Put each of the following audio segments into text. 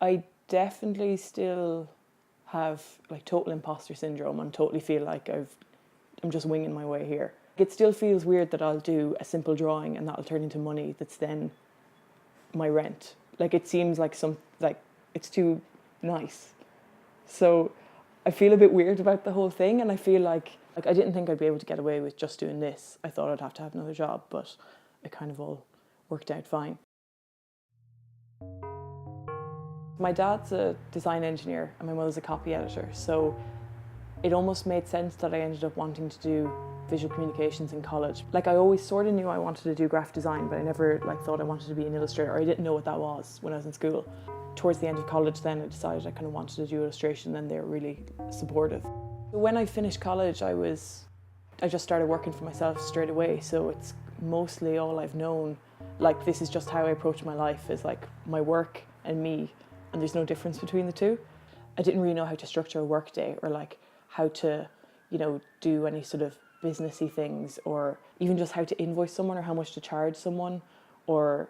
I definitely still have like total imposter syndrome and totally feel like I'm just winging my way here. It still feels weird that I'll do a simple drawing and that'll turn into money that's then my rent. Like it seems like it's too nice. So I feel a bit weird about the whole thing, and I feel like I didn't think I'd be able to get away with just doing this. I thought I'd have to have another job, but it kind of all worked out fine. My dad's a design engineer and my mother's a copy editor, so it almost made sense that I ended up wanting to do visual communications in college. Like I always sort of knew I wanted to do graphic design, but I never thought I wanted to be an illustrator, or I didn't know what that was when I was in school. Towards the end of college then I decided I kind of wanted to do illustration, and they were really supportive. When I finished college I just started working for myself straight away, so it's mostly all I've known. Like this is just how I approach my life, is like my work and me, and there's no difference between the two. I didn't really know how to structure a work day, or like how to, do any sort of businessy things, or even just how to invoice someone or how much to charge someone, or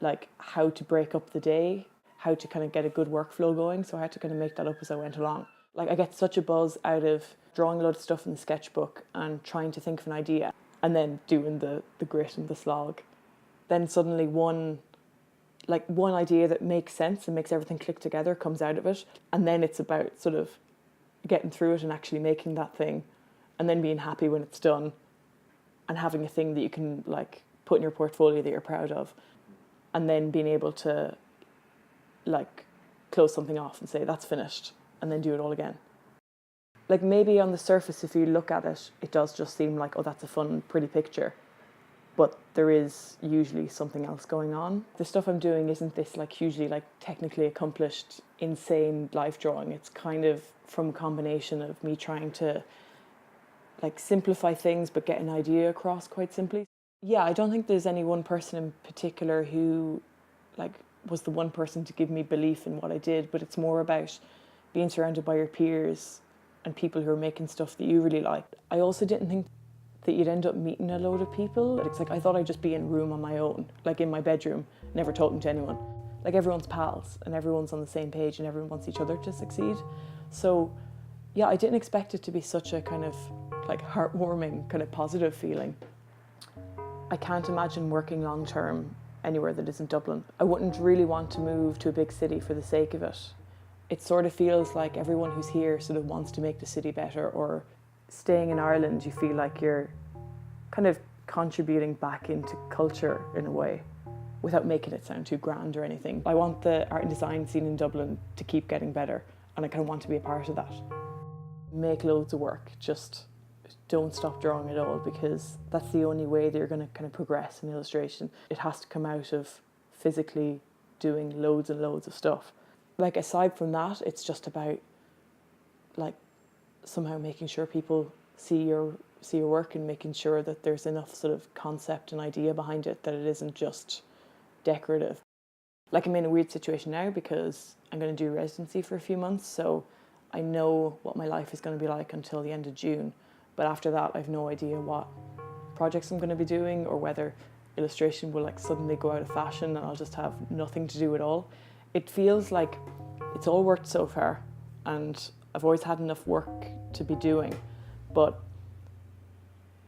like how to break up the day, how to kind of get a good workflow going. So I had to kind of make that up as I went along. Like I get such a buzz out of drawing a lot of stuff in the sketchbook and trying to think of an idea and then doing the grit and the slog. Then suddenly one idea that makes sense and makes everything click together comes out of it, and then it's about sort of getting through it and actually making that thing, and then being happy when it's done and having a thing that you can like put in your portfolio that you're proud of, and then being able to like close something off and say that's finished and then do it all again. Like maybe on the surface, if you look at it, it does just seem like, oh, that's a fun, pretty picture. But there is usually something else going on. The stuff I'm doing isn't this like hugely like technically accomplished, insane life drawing. It's kind of from a combination of me trying to like simplify things but get an idea across quite simply. Yeah, I don't think there's any one person in particular who like was the one person to give me belief in what I did, but it's more about being surrounded by your peers and people who are making stuff that you really like. I also didn't think that you'd end up meeting a load of people. It's like I thought I'd just be in a room on my own, like in my bedroom, never talking to anyone. Like everyone's pals and everyone's on the same page and everyone wants each other to succeed. So yeah, I didn't expect it to be such a kind of like heartwarming, kind of positive feeling. I can't imagine working long term anywhere that isn't Dublin. I wouldn't really want to move to a big city for the sake of it. It sort of feels like everyone who's here sort of wants to make the city better, or staying in Ireland, you feel like you're kind of contributing back into culture in a way without making it sound too grand or anything. I want the art and design scene in Dublin to keep getting better, and I kind of want to be a part of that. Make loads of work, just don't stop drawing at all, because that's the only way that you're going to kind of progress in illustration. It has to come out of physically doing loads and loads of stuff. Like aside from that, it's just about like somehow making sure people see your work and making sure that there's enough sort of concept and idea behind it, that it isn't just decorative. Like I'm in a weird situation now because I'm going to do residency for a few months, so I know what my life is going to be like until the end of June, but after that I've no idea what projects I'm going to be doing, or whether illustration will like suddenly go out of fashion and I'll just have nothing to do at all. It feels like it's all worked so far and I've always had enough work to be doing, but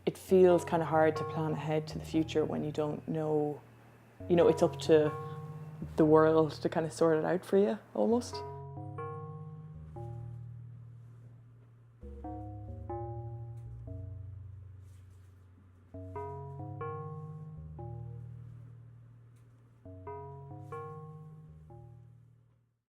it feels kind of hard to plan ahead to the future when you don't know, it's up to the world to kind of sort it out for you almost.